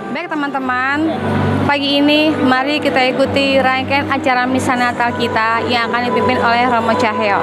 Baik teman-teman, pagi ini mari kita ikuti rangkaian acara misa Natal kita yang akan dipimpin oleh Romo Cahyo.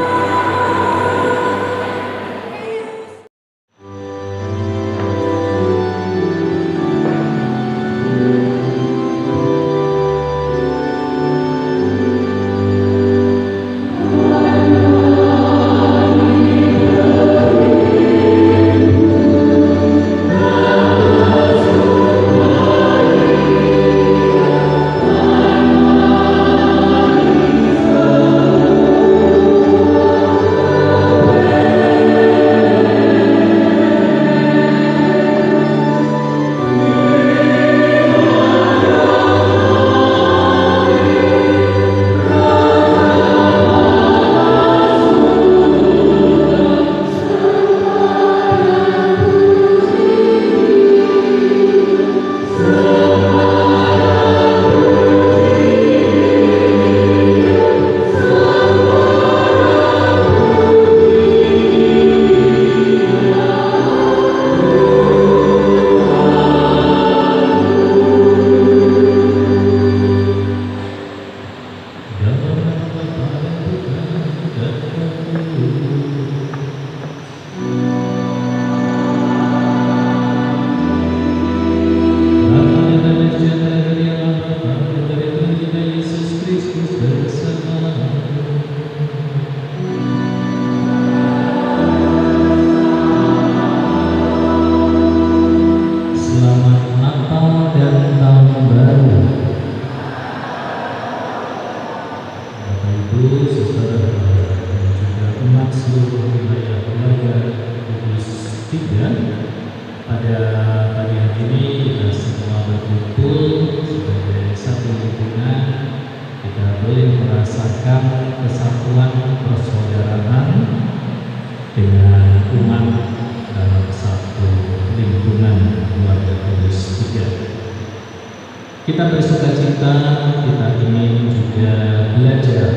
Pada pagi hari ini kita semua berkumpul sebagai satu lingkungan. Kita boleh merasakan kesatuan persaudaraan dengan umat dalam satu lingkungan keluarga Kudus Tiga. Kita bersukacita, kita ingin juga belajar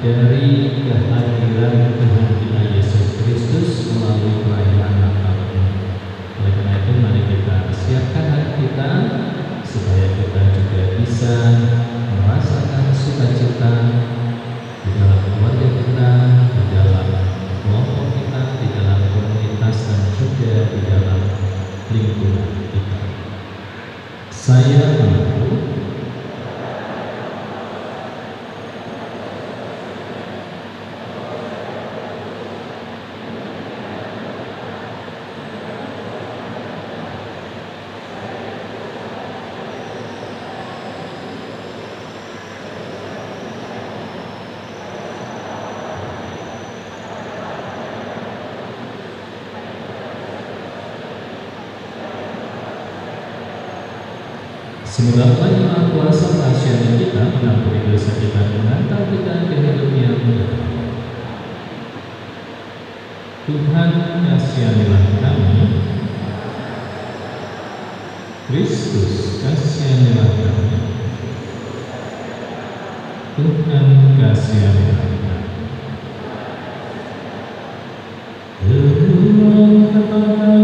dari kehadiran Tuhan kita Yesus Kristus melalui perayaan Natal. Oleh karena itu, mari kita siapkan hati kita supaya kita juga bisa merasakan sukacita di dalam keluarga kita, di dalam kelompok kita, di dalam komunitas, dan juga di dalam lingkungan kita. Saya mengaku semoga Allah yang Maha Kuasa mengasihani kita, mengampuni dosa kita, mengantar kita ke hidup yang benar. Tuhan kasihanilah kami. Kristus kasihanilah kami. Tuhan kasihanilah kami. Berdoa kepada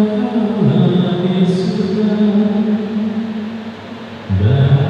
Allah di surga. Amin.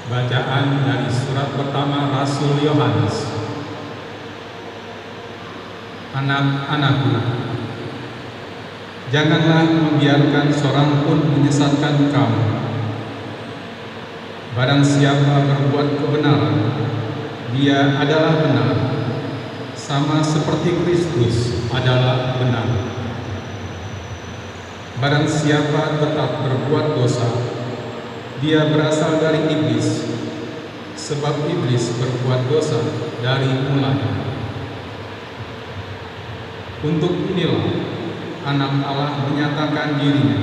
Bacaan dari surat pertama Rasul Yohanes. Anak-anakku, janganlah membiarkan seorang pun menyesatkan kamu. Barang siapa berbuat kebenaran, dia adalah benar, sama seperti Kristus adalah benar. Barang siapa tetap berbuat dosa, dia berasal dari iblis, sebab iblis berbuat dosa dari mulanya. Untuk inilah Anak Allah menyatakan dirinya,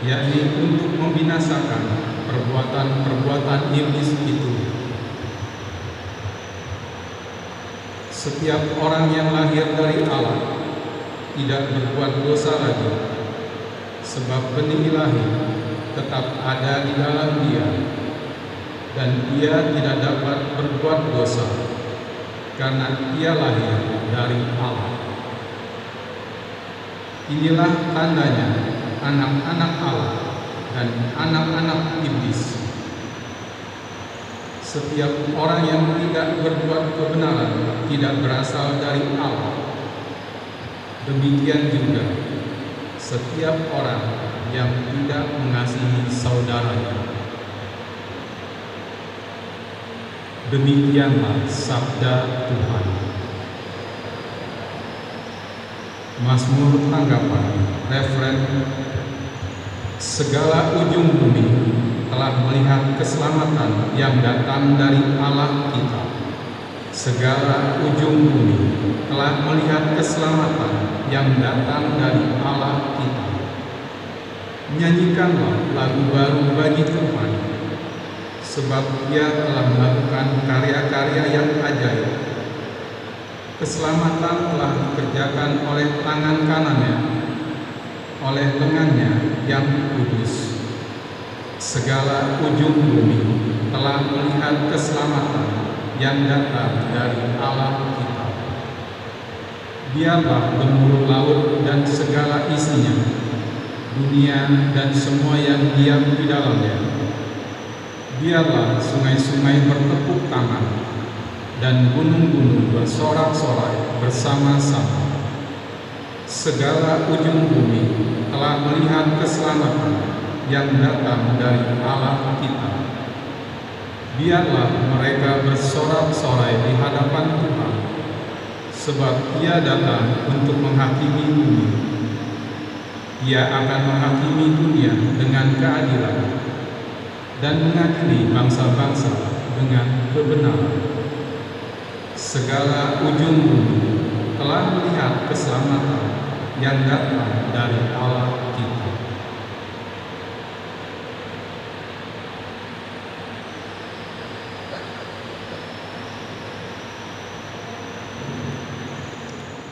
yakni untuk membinasakan perbuatan-perbuatan iblis itu. Setiap orang yang lahir dari Allah tidak berbuat dosa lagi, sebab benih ilahi tetap ada di dalam dia, dan ia tidak dapat berbuat dosa, karena ia lahir dari Allah. Inilah tandanya anak-anak Allah dan anak-anak iblis. Setiap orang yang tidak berbuat kebenaran tidak berasal dari Allah. Demikian juga setiap orang yang tidak mengasihi saudaranya. Demikianlah sabda Tuhan. Mazmur tanggapan referen. Segala ujung bumi telah melihat keselamatan yang datang dari Allah kita. Segala ujung bumi telah melihat keselamatan yang datang dari Allah kita. Nyanyikanlah lagu baru bagi Tuhan, sebab Ia telah melakukan karya-karya yang ajaib. Keselamatan telah dikerjakan oleh tangan kanannya, oleh lengannya yang kudus. Segala ujung bumi telah melihat keselamatan yang datang dari Allah kita. Biarlah gemuruh laut dan segala isinya, dunia dan semua yang diam di dalamnya. Biarlah sungai-sungai bertepuk tangan dan gunung-gunung bersorak-sorai bersama-sama. Segala ujung bumi telah melihat keselamatan yang datang dari Allah kita. Biarlah mereka bersorak-sorai di hadapan Tuhan, sebab Ia datang untuk menghakimi bumi. Ia akan menghakimi dunia dengan keadilan dan mengadili bangsa-bangsa dengan kebenaran. Segala ujung bumi telah melihat keselamatan yang datang dari Allah kita.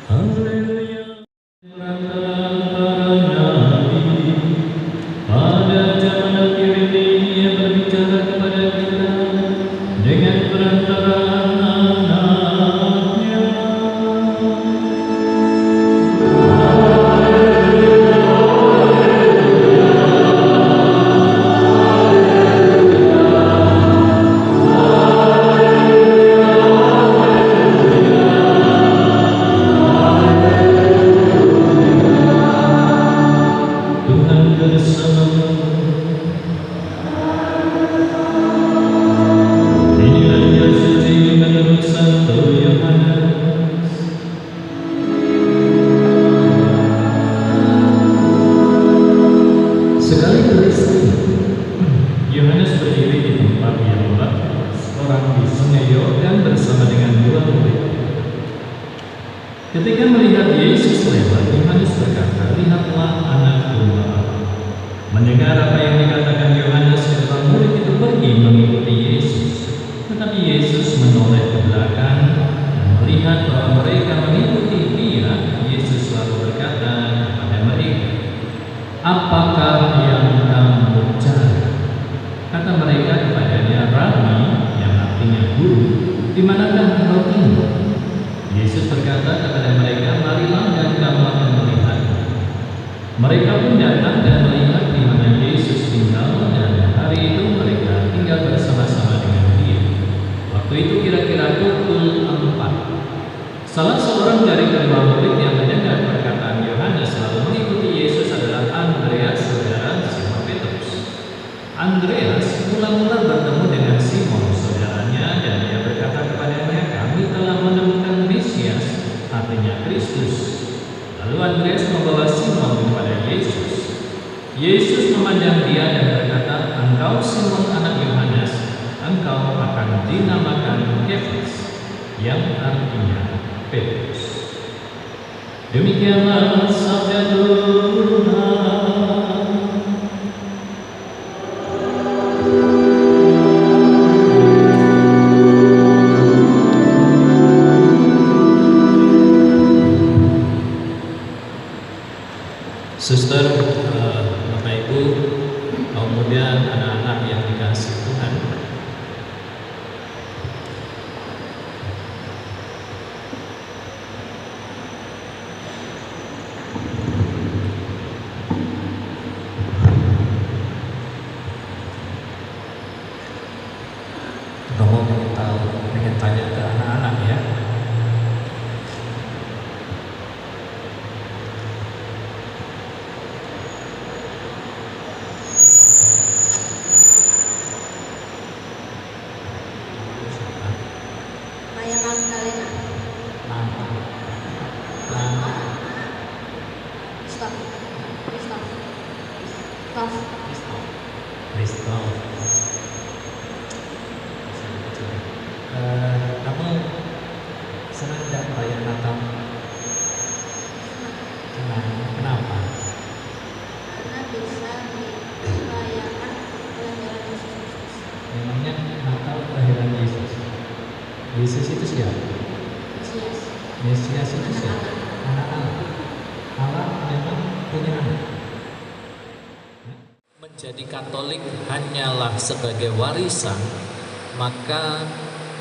Haleluya. Pada zaman akhir ini Ia berbicara kepada kita dengan perantaraan anaknya. Tuhan bersamamu. Inilah Injil suci menurut Santo Yohanes. Sekali peristiwa, Yohanes berdiri di tempat yang membaptis orang di Sungai Yordan bersama dengan dua murid. Ketika melihat Yesus lewat, Yohanes berkata, "Lihatlah anak domba Allah." Mendengar apa yang dikatakan Yohanes, kedua murid itu pergi mengikuti Yesus. Tetapi Yesus menoleh ke belakang dan melihat bahwa mereka mengikuti Dia. Yesus lalu berkata kepada mereka, "Apakah yang kamu cari?" Kata mereka kepadanya, "Rabi," yang artinya guru, "di manakah engkau tinggal?" Yesus berkata kepada mereka, "Marilah dan kamu akan melihatnya." Mereka pun datang dan melihat di mana Yesus tinggal, dan hari itu mereka tinggal Salah seorang dari kedua murid yang mendengar perkataan Yohanes lalu mengikuti Yesus adalah Andreas, saudara Simon Petrus. Andreas mula-mula bertemu dengan Simon, saudaranya, dan dia berkata kepadanya, "Kami telah menemukan Mesias," artinya Kristus. Lalu Andreas membawa Simon kepada Yesus. Yesus memandang dia dan berkata, "Engkau Simon anak Yohanes, engkau akan dinamakan Kefas," yang artinya Petrus. Demikianlah sabda Tuhan. Suster, Bapak Ibu, kaum muda, anak-anak yang dikasihi Tuhan, Romo pengen tanya ke anak-anak ya. Layakan kalian stop. Kristo. Kamu senang tidak merayakan Natal? Senang. Kenapa? Karena bisa dirayakan kelahiran Yesus Kristus. Memangnya Natal kelahiran Yesus. Yesus itu siapa? Mesias. Mesias itu siapa? Anak Allah. Allah memang punya anak. Menjadi Katolik hanyalah sebagai warisan, maka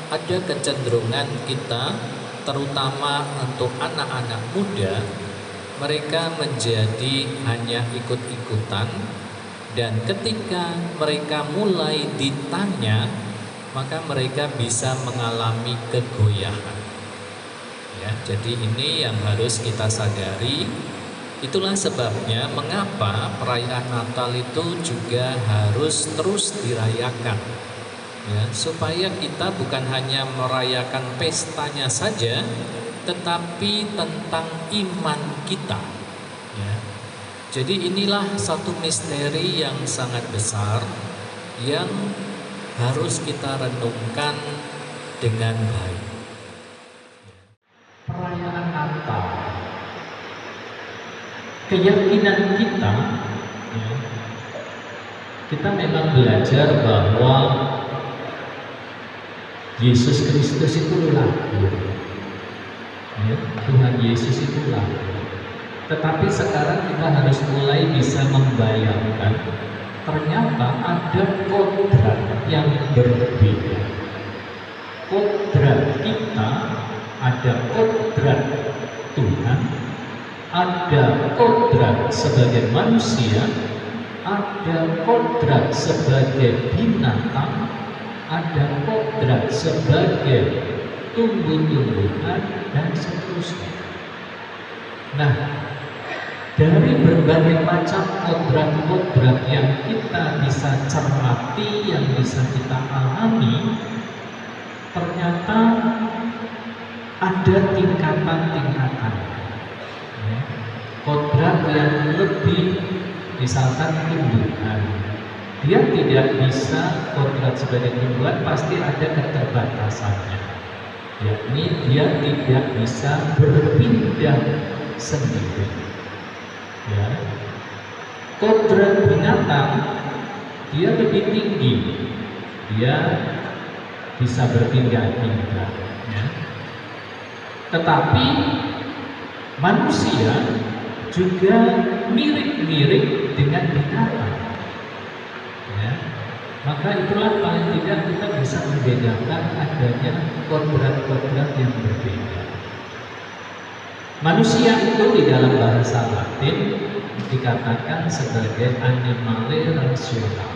ada kecenderungan kita, terutama untuk anak-anak muda, mereka menjadi hanya ikut-ikutan, dan ketika mereka mulai ditanya, maka mereka bisa mengalami kegoyahan. Ya, jadi ini yang harus kita sadari. Itulah sebabnya mengapa perayaan Natal itu juga harus terus dirayakan, ya, supaya kita bukan hanya merayakan pestanya saja, tetapi tentang iman kita. Ya. Jadi inilah satu misteri yang sangat besar yang harus kita renungkan dengan baik. Perayaan Natal, keyakinan kita, ya, kita memang belajar bahwa Yesus Kristus itu lahir, ya, Tuhan Yesus itu lahir. Tetapi sekarang kita harus mulai bisa membayangkan ternyata ada kodrat yang berbeda. Kodrat kita, ada kodrat Tuhan, ada kodrat sebagai manusia, ada kodrat sebagai binatang, ada kodrat sebagai tumbuh-tumbuhan, dan seterusnya. Nah, dari berbagai macam kodrat-kodrat yang kita bisa cermati, yang bisa kita alami, ternyata ada tingkatan-tingkatan. Ya. Kodrat yang lebih, misalkan tumbuhan, dia tidak bisa kodrat sebagai tumbuhan, pasti ada keterbatasannya. Yakni dia tidak bisa berpindah sendiri. Ya. Kodrat binatang dia lebih tinggi, dia bisa berpindah-pindah. Ya. Tetapi manusia juga mirip-mirip dengan binatang. Ya. Maka itulah paling tidak kita bisa membedakan adanya kodrat-kodrat yang berbeda. Manusia itu di dalam bahasa Latin dikatakan sebagai animale rasional.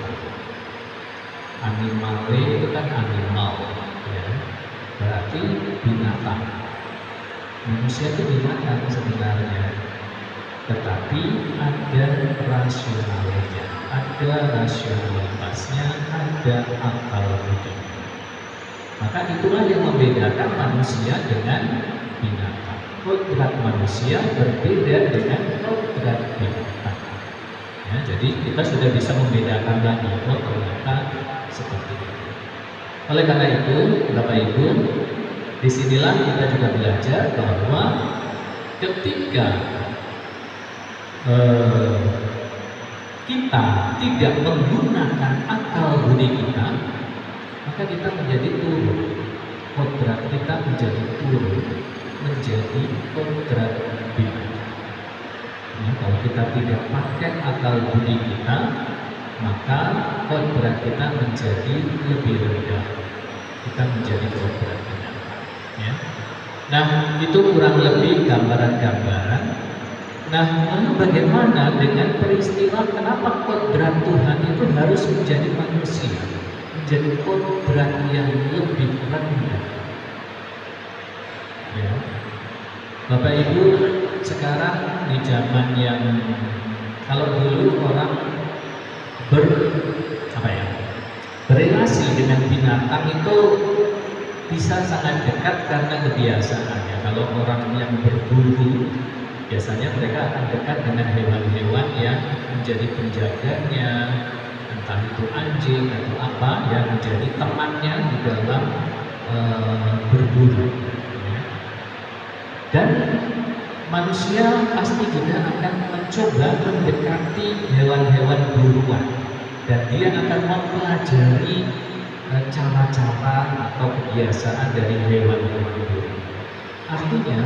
Animale itu kan animal, ya, berarti binatang. Manusia itu binatang sebenarnya, tetapi ada rasionalitasnya, ada akal budi. Maka itulah yang membedakan manusia dengan binatang. Kodrat manusia berbeda dengan kodrat binatang. Ya, jadi kita sudah bisa membedakan lagi, oh ternyata seperti itu. Oleh karena itu, Bapak Ibu, disinilah kita juga belajar bahwa ketika kita tidak menggunakan akal budi kita, maka kita menjadi turun. Kodrat kita menjadi turun, menjadi kodrat binatang. Ya, kalau kita tidak pakai akal budi kita, maka kodrat kita menjadi lebih rendah. Kita menjadi kodrat binatang. Ya. Nah, itu kurang lebih gambaran-gambaran. Nah, lalu bagaimana dengan peristiwa kenapa kodrat Tuhan itu harus menjadi manusia, menjadi kodrat yang lebih rendah? Ya. Bapak Ibu, sekarang di zaman yang kalau dulu orang berrelasi dengan binatang itu bisa sangat dekat karena kebiasaannya. Kalau orang yang berburu, biasanya mereka akan dekat dengan hewan-hewan yang menjadi penjaganya, entah itu anjing atau apa, yang menjadi temannya di dalam berburu. Dan manusia pasti juga akan mencoba mendekati hewan-hewan buruan, dan dia akan mempelajari cara-cara atau kebiasaan dari hewan-hewan buru. Artinya,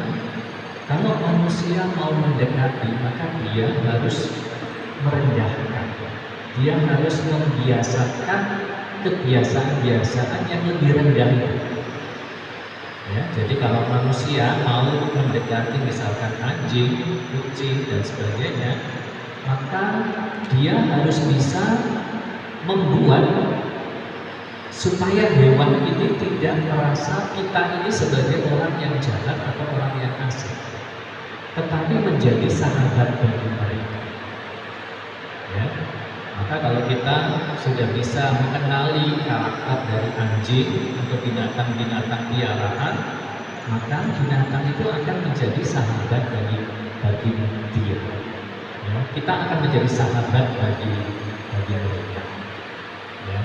kalau manusia mau mendekati, maka dia harus merendahkan. Dia harus membiasakan kebiasaan-kebiasaan yang lebih rendah. Ya, jadi kalau manusia mau mendekati misalkan anjing, kucing, dan sebagainya, maka dia harus bisa membuat supaya hewan ini tidak merasa kita ini sebagai orang yang jahat atau orang yang asing, tetapi menjadi sahabat bagi mereka. Ya. Maka kalau kita sudah bisa mengenali karakter dari anjing atau binatang-binatang piaraan, maka binatang itu akan menjadi sahabat bagi dia. Ya. Kita akan menjadi sahabat bagi mereka. Ya.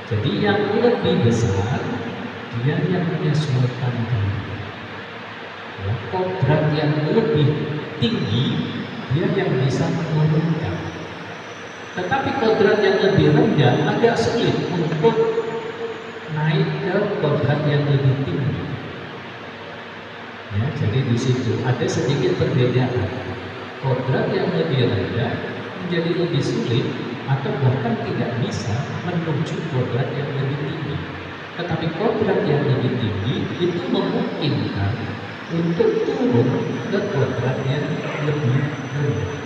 Jadi yang lebih besar, dia yang menyesuaikan diri. Ya, kodrat yang lebih tinggi, dia yang bisa menurunkan. Tetapi kodrat yang lebih rendah agak sulit untuk naik ke kodrat yang lebih tinggi. Ya, jadi di situ ada sedikit perbedaan. Kodrat yang lebih rendah menjadi lebih sulit atau bahkan tidak bisa menuju kodrat yang lebih tinggi. Tetapi kodrat yang lebih tinggi itu memungkinkan untuk turun ke kodrat yang lebih rendah.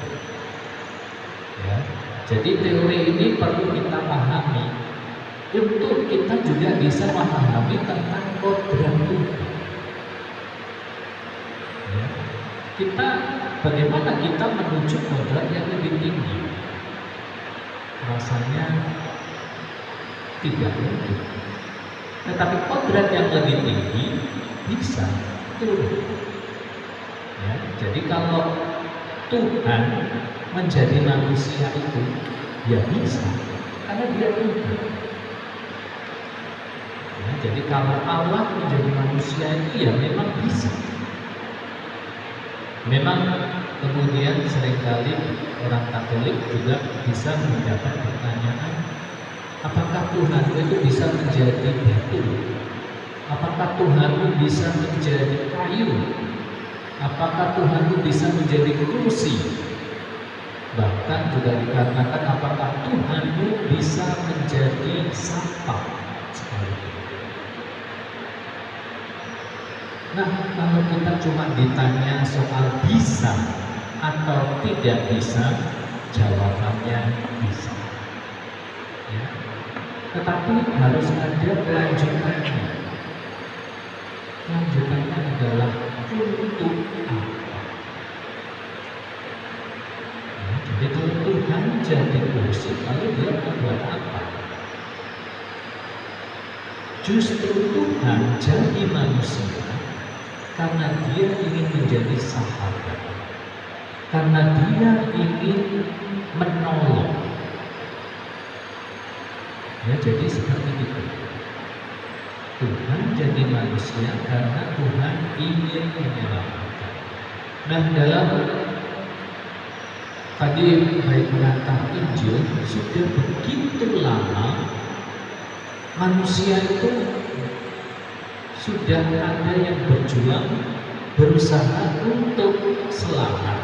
Ya. Jadi teori ini perlu kita pahami untuk kita juga bisa memahami tentang kodrat Tuhan. Ya. Bagaimana kita menuju kodrat yang lebih tinggi? Rasanya tidak mungkin. Tetapi kodrat yang lebih tinggi bisa turun. Ya, jadi kalau Tuhan menjadi manusia itu, dia bisa, karena dia Tuhan. Ya, jadi kalau Allah menjadi manusia itu ya memang bisa. Memang kemudian seringkali orang Katolik juga bisa mendapat pertanyaan, apakah Tuhan itu bisa menjadi batu? Apakah Tuhan bisa menjadi kayu? Apakah Tuhan bisa menjadi kursi? Bahkan juga dikatakan apakah Tuhan bisa menjadi sampah? Nah, kalau kita cuma ditanya soal bisa atau tidak bisa, jawabannya bisa. Ya. Tetapi harus ada kelanjutannya. Kelanjutannya adalah untuk apa? Jadi kalau Tuhan jadi musik, lalu dia membuat apa? Justru Tuhan jadi manusia karena dia ingin menjadi sahabat, karena dia ingin menolong. Ya, jadi seperti itu. Tuhan jadi manusia karena Tuhan ingin menyelamatkan. Nah, dalam tadi baik mengantar Injil, sudah begitu lama manusia itu sudah ada yang berjuang, berusaha untuk selamat,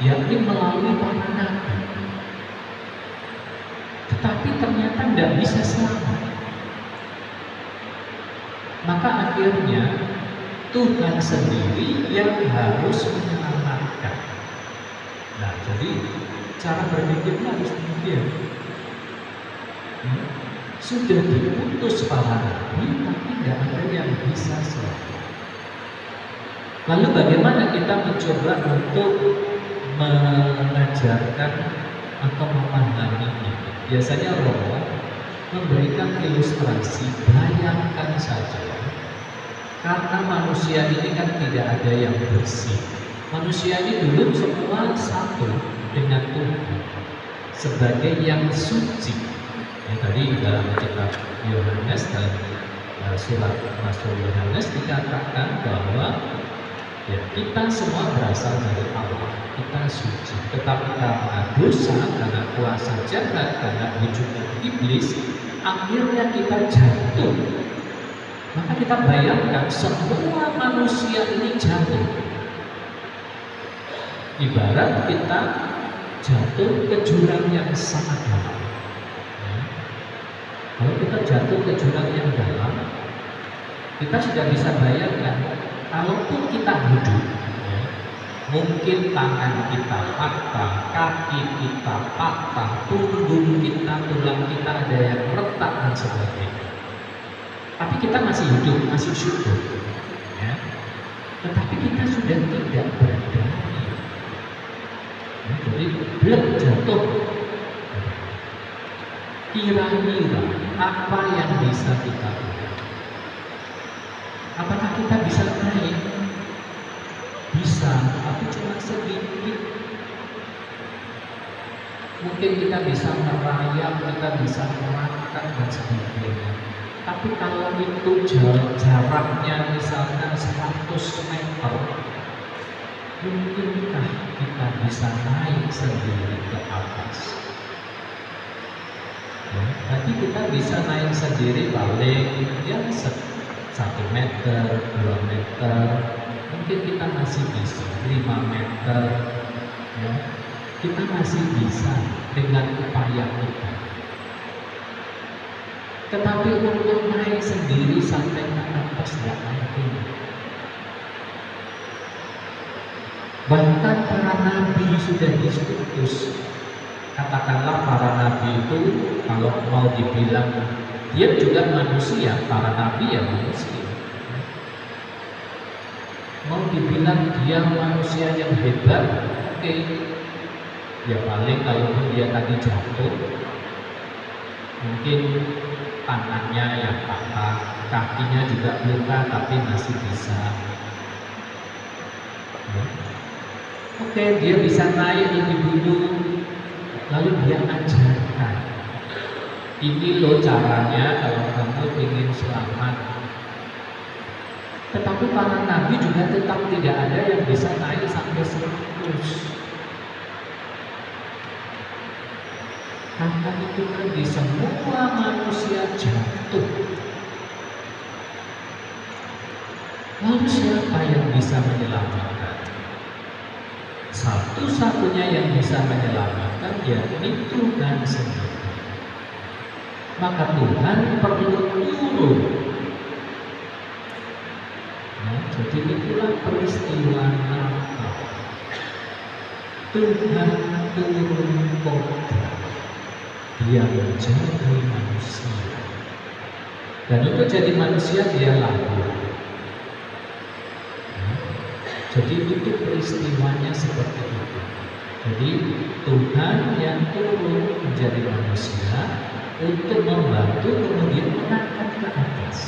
yakni melalui para nabi. Tetapi ternyata tidak bisa selamat. Maka akhirnya Tuhan sendiri yang harus menyelamatkan. Nah, jadi cara berpikirnya harus demikian. Sudah diutus para nabi, tapi tidak ada yang bisa selamat. Lalu bagaimana kita mencoba untuk mengajarkan atau memahami ini? Biasanya Romo memberikan ilustrasi, bayangkan saja. Karena manusia ini kan tidak ada yang bersih. Manusia ini dulu semua satu dengan Tuhan sebagai yang suci. Tadi dalam kitab Yohanes, dalam surat Rasul Yohanes dikatakan bahwa ya, kita semua berasal dari Allah, kita suci. Tetapi karena dosa, karena kuasa jahat, karena bujukan iblis, akhirnya kita jatuh. Maka kita bayangkan semua manusia ini jatuh. Ibarat kita jatuh ke jurang yang sangat dalam. Kalau kita jatuh ke jurang yang dalam, kita sudah bisa bayangkan, kalaupun kita hidup, mungkin tangan kita patah, kaki kita patah, punggung kita, tulang kita ada yang retak dan sebagainya. Tapi kita masih hidup, masih syukur. Ya. Tetapi kita sudah tidak berdaya. Jadi belum jatuh. Kira-kira apa yang bisa kita lakukan? Apakah kita bisa naik? Bisa, tapi cuma sedikit. Mungkin kita bisa merayap, kita bisa merangkak dan sebagainya. Tapi kalau itu jaraknya misalnya 100 meter, mungkinkah kita bisa naik sendiri ke atas? Nanti kita bisa naik sendiri paling ya 1 meter, 2 meter, mungkin kita masih bisa 5 meter, ya. Kita masih bisa dengan upaya kita. Tetapi untuk naik sendiri sampai ke atas tidak mungkin. Bahkan para nabi sudah diutus. Katakanlah para nabi itu kalau mau dibilang dia juga manusia, para nabi ya manusia. Mau dibilang dia manusia yang hebat, oke. Ya paling kalau dia tadi jatuh, mungkin tangannya yang patah, kakinya juga luka tapi masih bisa. Oke, dia bisa naik lebih dulu. Lalu dia ajarkan, ini loh caranya kalau kamu ingin selamat. Tetapi para nabi juga tetap tidak ada yang bisa naik sampai 100. Karena itu tadi semua manusia jatuh. Lalu siapa yang bisa menyelamatkan? Satu-satunya yang bisa menyelamatkan yakni Tuhan sendiri. Maka Tuhan perlu turun. Nah, jadi itulah peristiwa Natal. Tuhan turun kota. Dia menjadi manusia. Dan untuk jadi manusia dia lahir. Jadi itu peristiwanya seperti itu. Jadi Tuhan yang turun menjadi manusia untuk membantu kemudian mengangkat ke atas.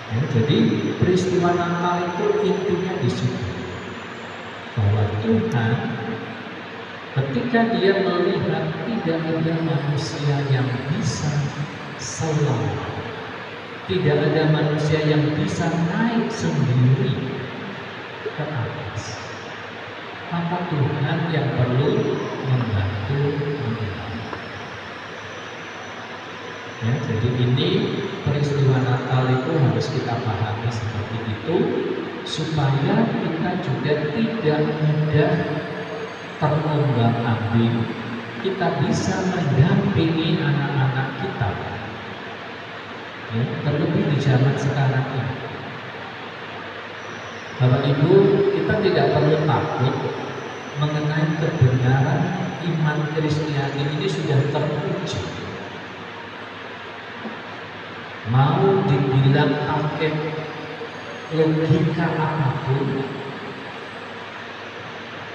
Ya, jadi peristiwa Natal itu intinya di situ, bahwa Tuhan ketika Dia melihat tidak ada manusia yang bisa selamat, tidak ada manusia yang bisa naik sendiri ke atas, maka Tuhan yang perlu membantu kita. Ya, jadi ini peristiwa Natal itu harus kita pahami seperti itu, supaya kita juga tidak mudah terombang-ambing. Kita bisa mendampingi anak-anak kita, ya, terlebih di zaman sekarang ini. Bapak Ibu, kita tidak perlu takut mengenai kebenaran iman Kristiani ini sudah teruji. Mau dibilang pakai logika apapun,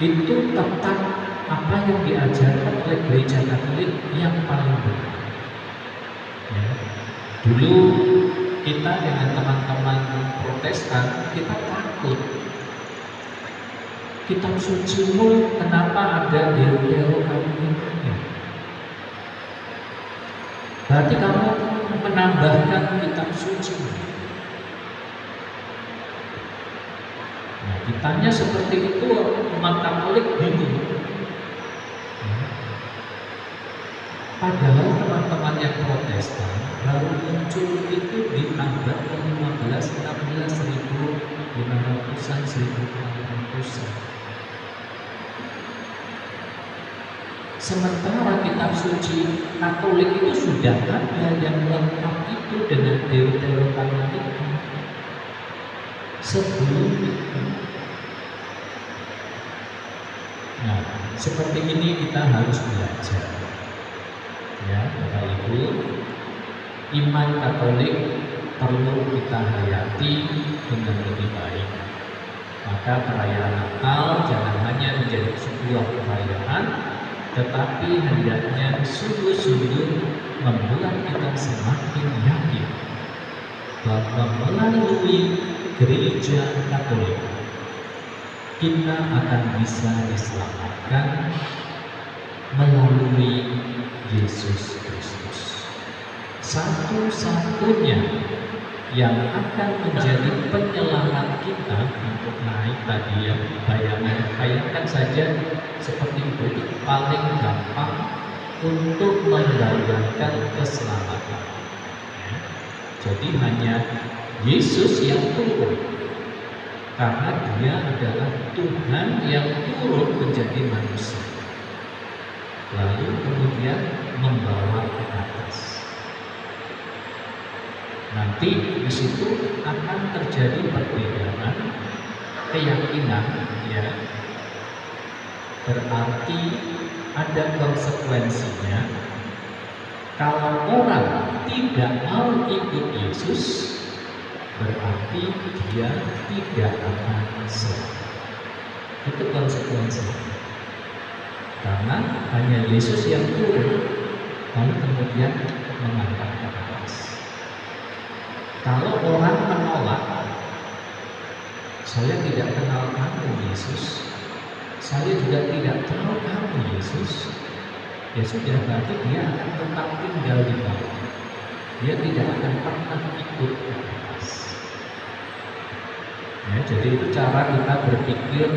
itu tetap apa yang diajarkan oleh gereja Katolik yang paling benar. Ya. Dulu kita dengan teman-teman Protestan, kita takut. Kitab sucimu kenapa ada Deuterokanoninya? Berarti kamu menambahkan kitab suci. Nah, ditanya seperti itu, umat Katolik bingung. Padahal teman-teman yang Protestan baru muncul itu di abad ke-15, 16, 1500-an, 1600-an. Sementara kitab suci Katolik itu sudah ada yang lengkap itu dengan Deuterokanonika sebelum itu. Nah, seperti ini kita harus belajar. Ya, Bapak Ibu, iman Katolik perlu kita hayati dengan lebih baik. Maka perayaan Natal jangan hanya menjadi sebuah perayaan, tetapi hendaknya sungguh-sungguh membuat kita semakin yakin bahwa melalui gereja Katolik kita akan bisa diselamatkan melalui Yesus Kristus. Satu-satunya yang akan menjadi penyelamat kita untuk naik tadi, ya, bayangkan saja seperti itu paling gampang untuk membayangkan keselamatan. Ya. Jadi hanya Yesus yang turun, karena Dia adalah Tuhan yang turun menjadi manusia, lalu kemudian membawa ke atas. Nanti di situ akan terjadi perbedaan keyakinan, ya. Berarti ada konsekuensinya. Kalau orang tidak mau ikut Yesus, berarti dia tidak akan selamat. Itu konsekuensinya. Karena hanya Yesus yang turun, lalu kemudian mengangkat ke atas. Kalau orang menolak, saya tidak kenal kamu Yesus, saya juga tidak tahu kamu Yesus, ya sudah, berarti dia akan tetap tinggal di bawah. Dia tidak akan pernah ikut ke atas. Ya, jadi itu cara kita berpikir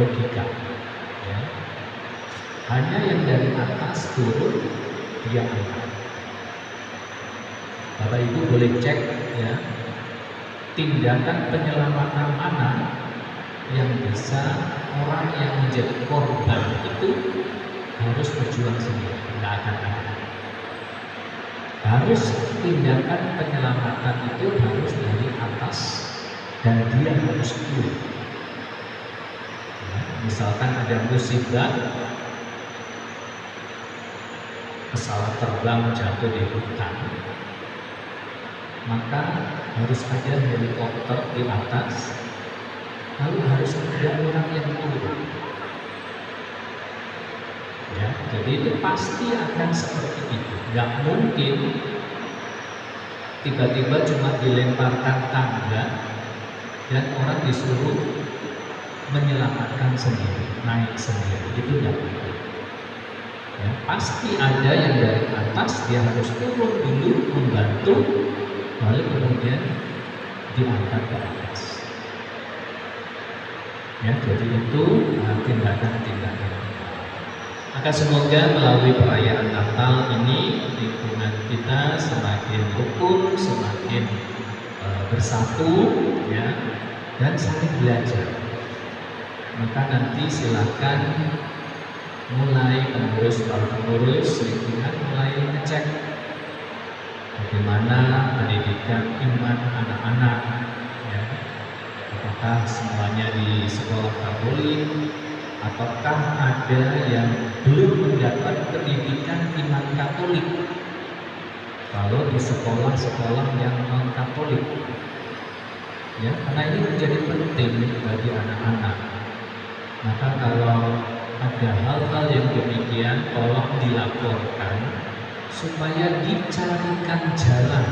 logika. Ya. Hanya yang dari atas turun, dia angkat. Bapak Ibu boleh cek, ya, tindakan penyelamatan mana yang bisa orang yang menjadi korban itu harus berjuang sendiri, tidak akan ada. Harus tindakan penyelamatan itu harus dari atas dan dia harus turun. Ya, misalkan ada musibah, pesawat terbang jatuh di hutan, maka harus ada helikopter di atas, lalu harus ada orang yang turun. Ya, jadi itu pasti akan seperti itu. Nggak mungkin tiba-tiba cuma dilemparkan tangga dan orang disuruh menyelamatkan sendiri, naik sendiri. Itu nggak mungkin. Ya, pasti ada yang dari atas, dia harus turun dulu membantu, lalu kemudian diangkat ke atas. Ya, jadi itu tindakan-tindakan. Maka semoga melalui perayaan Natal ini lingkungan kita semakin rukun, semakin bersatu, ya, dan saling belajar. Maka nanti silakan mulai para pengurus lingkungan mulai ngecek bagaimana pendidikan iman anak-anak, ya. Apakah semuanya di sekolah Katolik, ataukah ada yang belum mendapat pendidikan iman Katolik kalau di sekolah-sekolah yang non Katolik, ya, karena ini menjadi penting bagi anak-anak. Maka kalau ada hal-hal yang demikian, tolong dilaporkan supaya dicarikan jalan,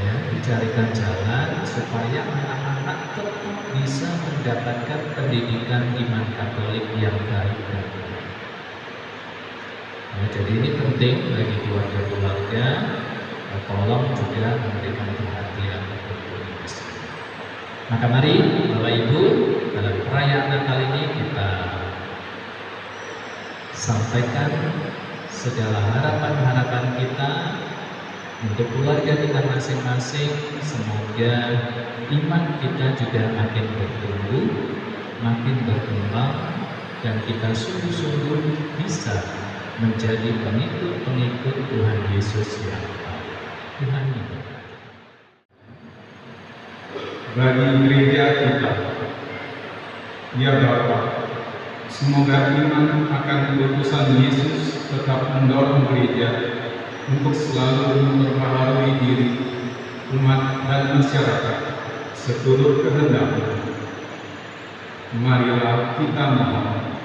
ya, dicarikan jalan supaya anak-anak tetap bisa mendapatkan pendidikan iman Katolik yang baik dan benar. Ya, jadi ini penting bagi keluarga-keluarga, tolong juga memberikan perhatian untuk ini. Maka mari Bapak Ibu, dalam perayaan Natal ini kita sampaikan segala harapan-harapan kita untuk keluarga kita masing-masing. Semoga iman kita juga makin bertumbuh, makin berkembang, dan kita sungguh-sungguh bisa menjadi pengikut-pengikut Tuhan Yesus yang baik. Tuhan memberkati. Bagi gereja kita, ya Bapa, semoga iman akan keputusan Yesus tetap mendorong gereja untuk selalu memperbaharui diri, umat dan masyarakat seturut kehendaknya. Marilah kita mohon,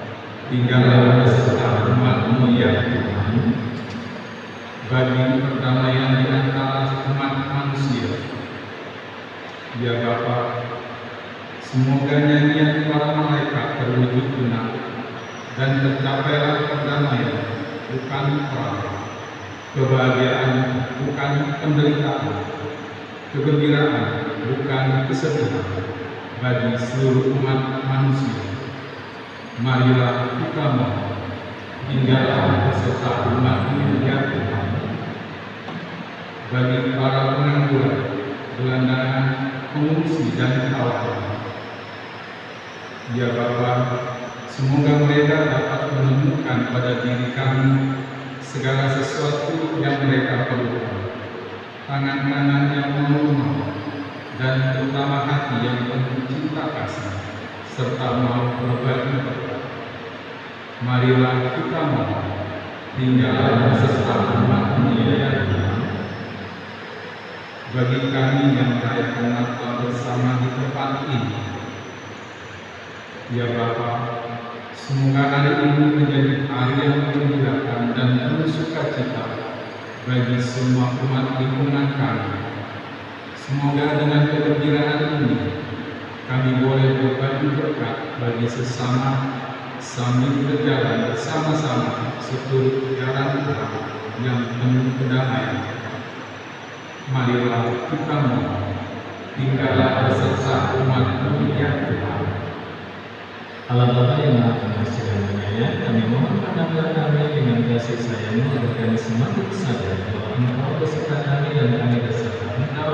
tinggallah beserta umat-Mu ya Tuhan, bagi perdamaian di antara umat manusia. Ya Bapa, semoga nyanyian para malaikat terwujud benar dan tercapailah perdamaian, bukan perang, kebahagiaan bukan penderitaan, kegembiraan bukan kesedihan bagi seluruh umat manusia. Marilah kita mohon, tinggallah beserta umat-Mu ya Tuhan, bagi para pengangguran, gelandangan, pengungsi dan tawanan. Ya Bapa, semoga mereka dapat menemukan pada diri kami segala sesuatu yang mereka perlukan, tangan kanan yang menolong, dan terutama hati yang penuh cinta kasih, serta mau berbagi berkat. Marilah kita mohon, tinggallah beserta umat-Mu ya Tuhan, bagi kami yang merayakan Natal bersama di tempat ini. Ya Bapa, semoga hari ini menjadi hari yang menggembirakan dan penuh sukacita bagi semua umat lingkungan kami. Semoga dengan kegembiraan ini kami boleh berbagi berkat bagi sesama sambil berjalan bersama-sama seturut jalan Tuhan yang penuh kedamaian. Marilah kita mohon, tinggallah beserta umat-Mu ya Tuhan. Allah Bapa yang Maha Pengasih dan Penyayang, kami mohon pandangan kami dengan kasih sayang-Mu agar kami semakin sadar bahwa Engkau beserta kami dan kami beserta Engkau,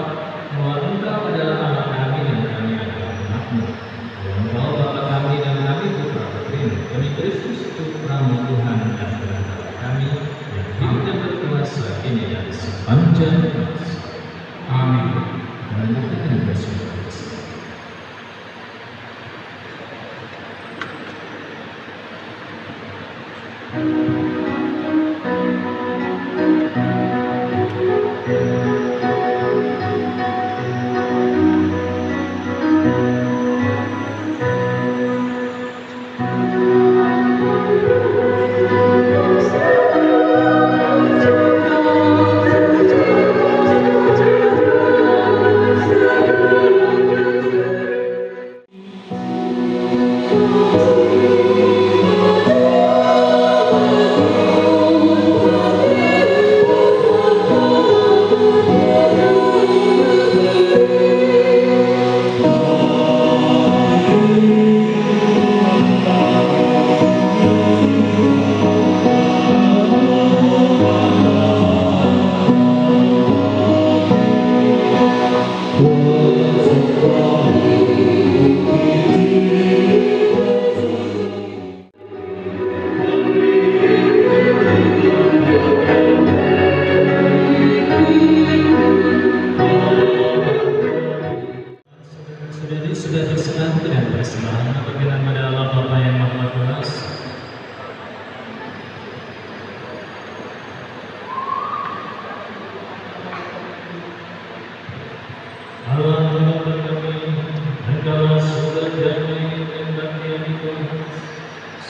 bahwa Engkau adalah Allah kami dan kami adalah anak-Mu, bahwa Engkau Bapa kami dan kami putra putrimu, kami Kristus putramu Tuhan dan Penantara kami yang hidup dan berkuasa kini dan sepanjang masa. Amin. Dan kita bersyukur.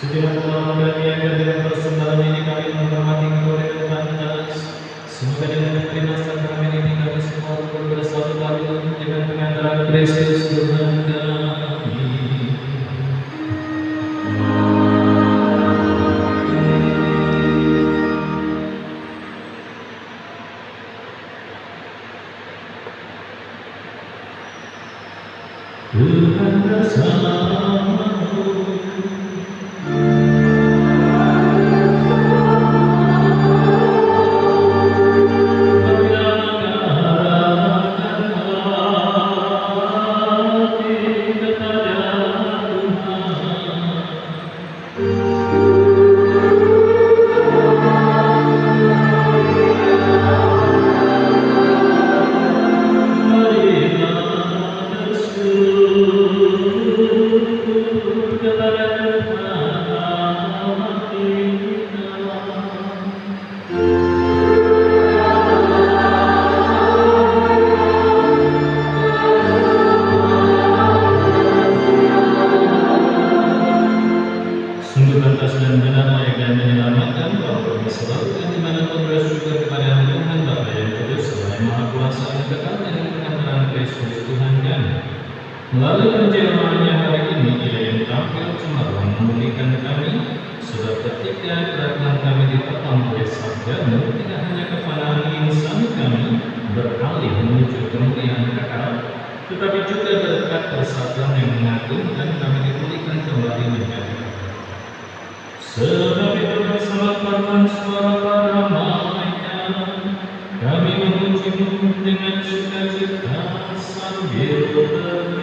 Sediakan Allah kami agar dengan persembahan ini kami menghormati kemuliaan Tuhan. Semoga dengan menerima sakramen ini kami semua bersatu padu dengan pengantaran Kristus Tuhan kami. Tuhan bersamamu. Melalui penjelasannya hari ini, Ia yang tampil cemerlang memulihkan kami, sebab ketika kedatangan kami ditopang oleh sabda-Mu, tidak hanya kefanaan insan kami beralih menuju kemuliaan kekal, tetapi juga berkat persatuan yang mengagumkan kami dipulihkan kembali menjadi sebab itu bersama firman suara para malaikat, kami memuji-Mu dengan sukacita sambil bernyanyi.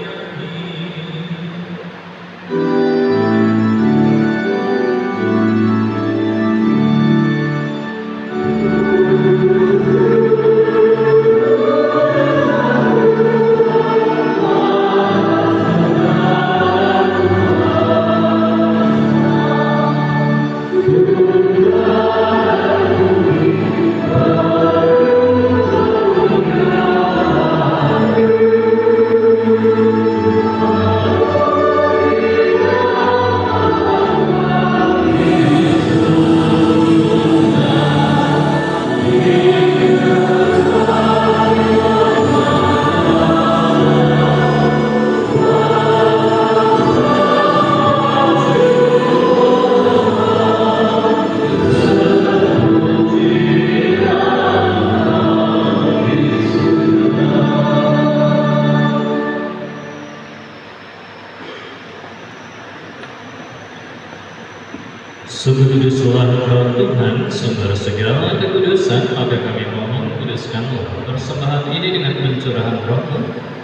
Kuduslah Roh Tuhan, sumber segala kekudusan, maka kami mohon kuduskanlah persembahan ini dengan pencurahan Roh-Mu,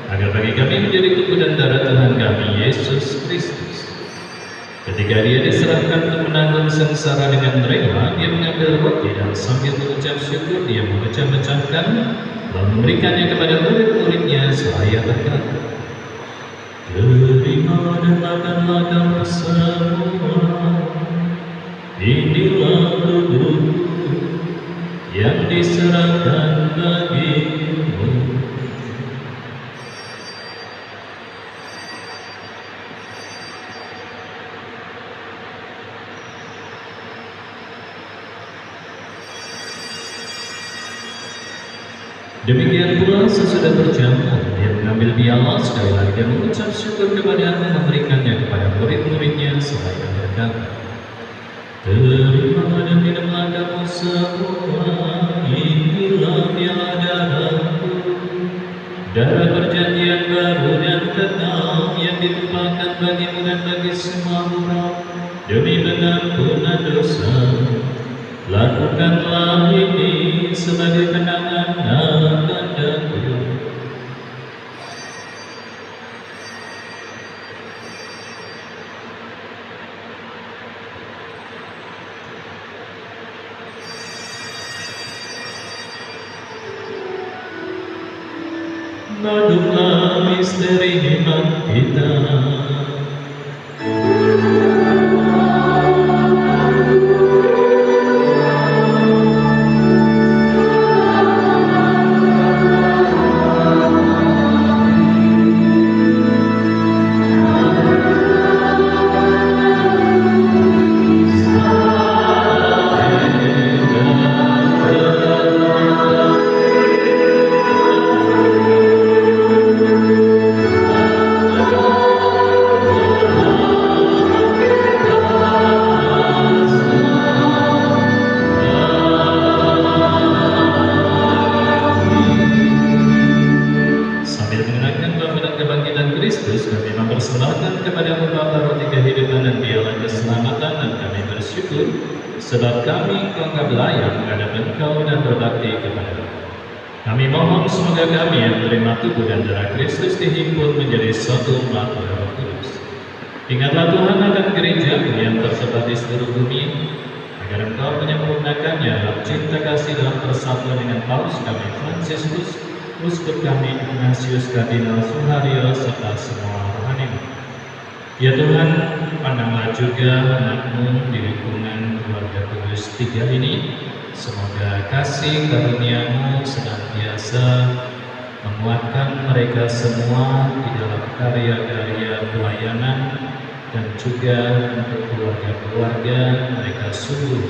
agar bagi kami menjadi tubuh dan darah Tuhan kami Yesus Kristus. Ketika Dia diserahkan untuk menanggung sengsara dengan rela, Dia mengambil roti dan sambil mengucap syukur Dia memecah-mecahkan, lalu memberikannya kepada murid-muridnya seraya berkata, "Terima dan makanlah kamu semua. Inilah tubuhku yang diserahkan bagimu." Demikian pula sesudah berjalan, Dia mengambil piala sekali lagi dan mengucap syukur kepada-Nya, memberikannya kepada murid-muridnya seraya berkata, "Terima dan minumlah kamu semua, inilah piala darahku, darah perjanjian baru dan kekal yang ditumpahkan bagimu dan bagi semua orang demi pengampunan dosa. Lakukanlah ini sebagai kenangan akanku." Madunglah misteri iman kita. sebab kami anggap layak menghadap Engkau dan berbakti kepada-Mu. Kami mohon semoga kami yang menerima tubuh dan darah Kristus dihimpun menjadi satu umat Roh Kudus. Ingatlah Tuhan akan gereja yang tersebar di seluruh bumi, agar Engkau menyempurnakannya dalam cinta kasih dalam persatuan dengan Paus kami Fransiskus, Uskup kami Ignatius Kardinal Suharyo, serta semua rohanimu. Ya Tuhan, pandanglah juga umat-Mu di lingkungan keluarga kudus tiga ini. Semoga kasih karunia-Mu senantiasa menguatkan mereka semua di dalam karya-karya pelayanan, dan juga untuk keluarga-keluarga mereka sungguh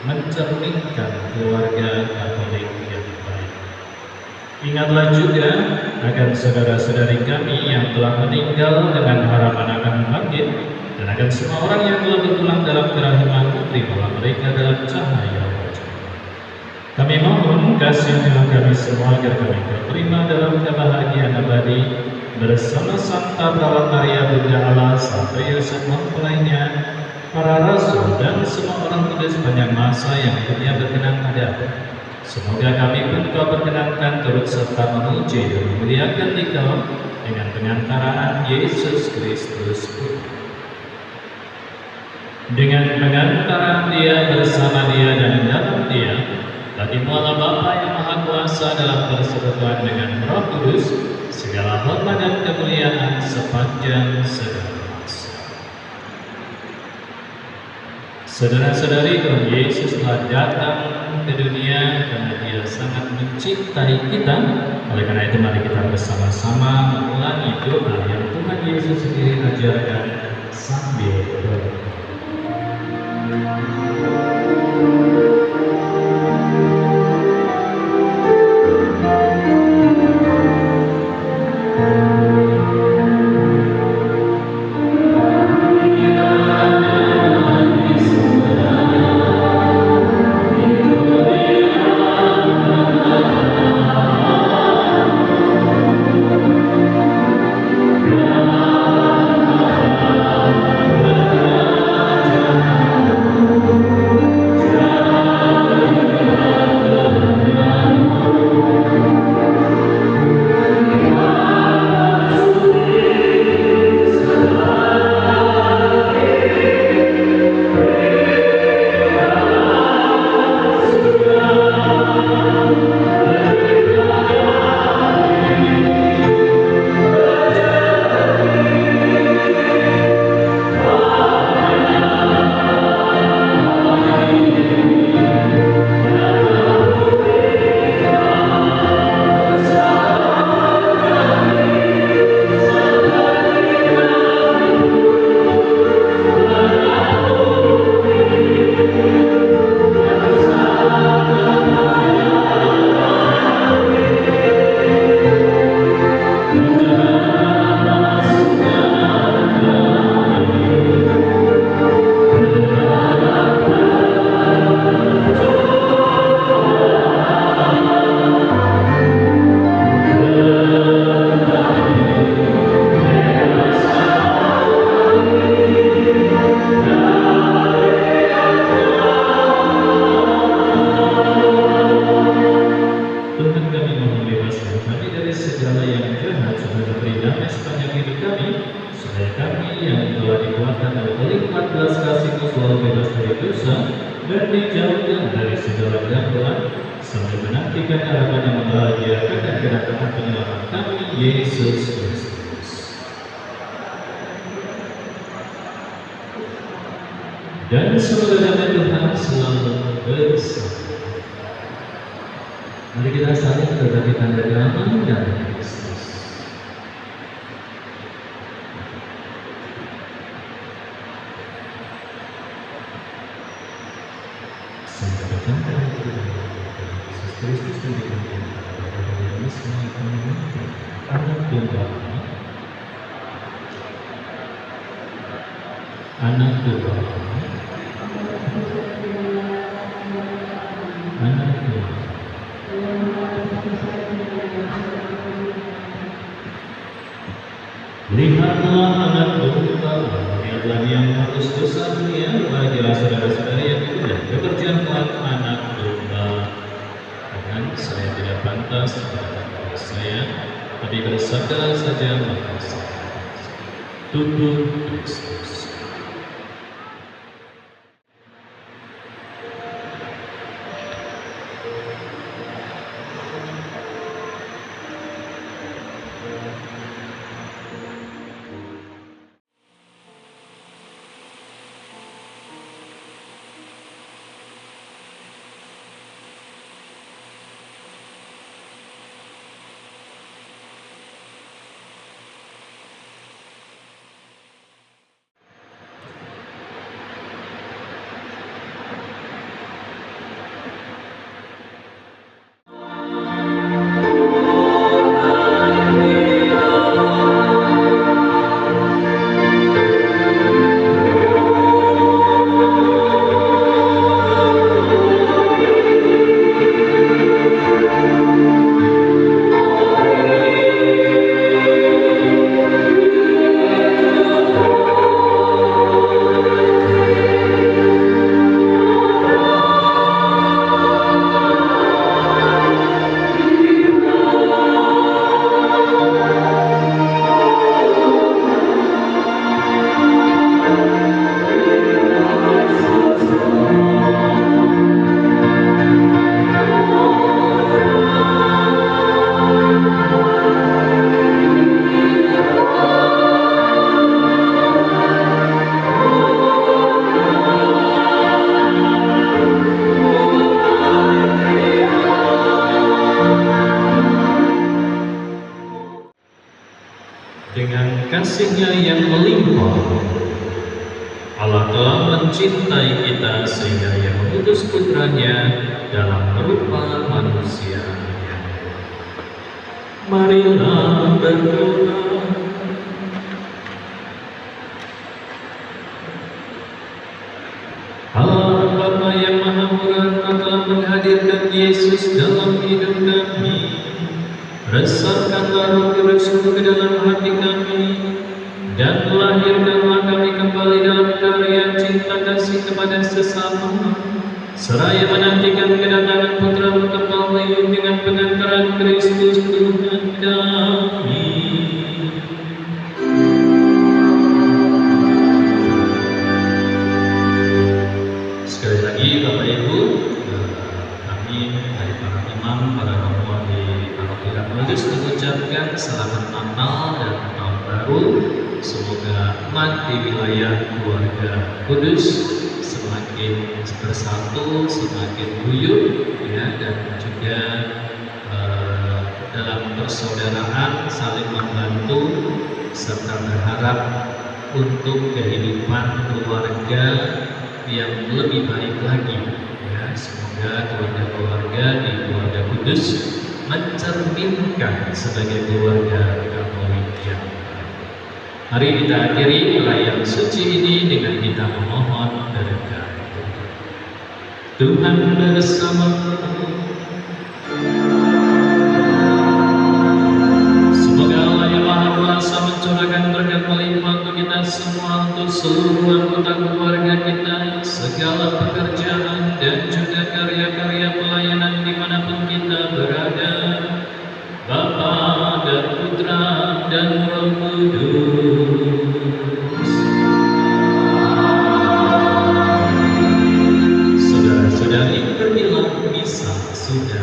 mencerminkan keluarga Katolik yang baik. Ingatlah juga akan saudara-saudari kami yang telah meninggal dengan harapan akan bangkit, dan akan semua orang yang telah berpulang dalam kerahiman-Mu, terimalah mereka dalam cahaya wajah. Kami mohon kasihilah kami semua agar kami terima dalam kebahagiaan abadi bersama Santa Perawat Maria Bunda Allah, Santo Yosef mempelainya, para rasul dan semua orang kudus sepanjang masa yang hidupnya berkenan ada. Semoga kami pun Kau perkenankan turut serta memuji dan memuliakan Dikau dengan pengantaraan Yesus Kristus. Dengan pengantaraan Dia, bersama Dia, dan dalam Dia, bagi-Mu Allah Bapa yang Maha Kuasa dalam persekutuan dengan Roh Kudus, segala hormat dan kemuliaan sepanjang segala masa. Saudara-saudari, Tuhan Yesus telah datang ke dunia karena Dia sangat mencintai kita. Oleh karena itu, mari kita bersama-sama mengulangi doa yang Tuhan Yesus sendiri ajarkan sambil berdoa. Dan semoga damai Tuhan selalu bersama. Mari kita saling berbagi tanda damai dan Kristus. Sampai berjumpa lagi Yesus Kristus memberikan kita kepada semua kami anak domba, anak domba. Lihatlah anak domba, lihatlah yang harus dosa dunia, bahagialah saudara-saudari yang dan kepercayaan anak domba. Bahkan saya tidak pantas mengatakan oleh saya, tapi bersabda saja maka saya. Tubuh Kristus. Dengan kasih-Nya yang melimpah, Allah telah mencintai kita sehingga Ia mengutus Putranya dalam rupa manusia. Marilah berdoa. Allah Bapa yang Maha Murah telah menghadirkan Yesus dalam hidup kami. Resapkanlah Roh Kudus-Mu ke dalam hati kami, dan lahirkanlah kami kembali dalam karya cinta kasih kepada sesama, seraya menantikan kedatangan Putra-Mu kembali dengan pengantaran Kristus Tuhan kami. Sekali lagi Bapak Ibu, kami dari para imam, para romo di Paroki Kudus mengucapkan selamat Natal dan Tahun Baru. Semoga umat di wilayah keluarga Kudus semakin bersatu, semakin guyup, ya, dan juga dalam persaudaraan saling membantu serta berharap untuk kehidupan keluarga yang lebih baik lagi. Ya, semoga keluarga-keluarga di keluarga Kudus mencerminkan sebagai keluarga Katolik yang baik. Mari kita akhiri perayaan suci ini dengan kita memohon berkat Tuhan bersama. Semoga Allah yang Maha Kuasa mencurahkan berkat melimpah untuk kita semua, untuk seluruh anggota keluarga kita, segala pekerjaan dan juga karya-karya pelayanan dimanapun kita berada. Bapa dan Putra dan Roh Kudus. Saudara-saudari, pergilah, misa sudah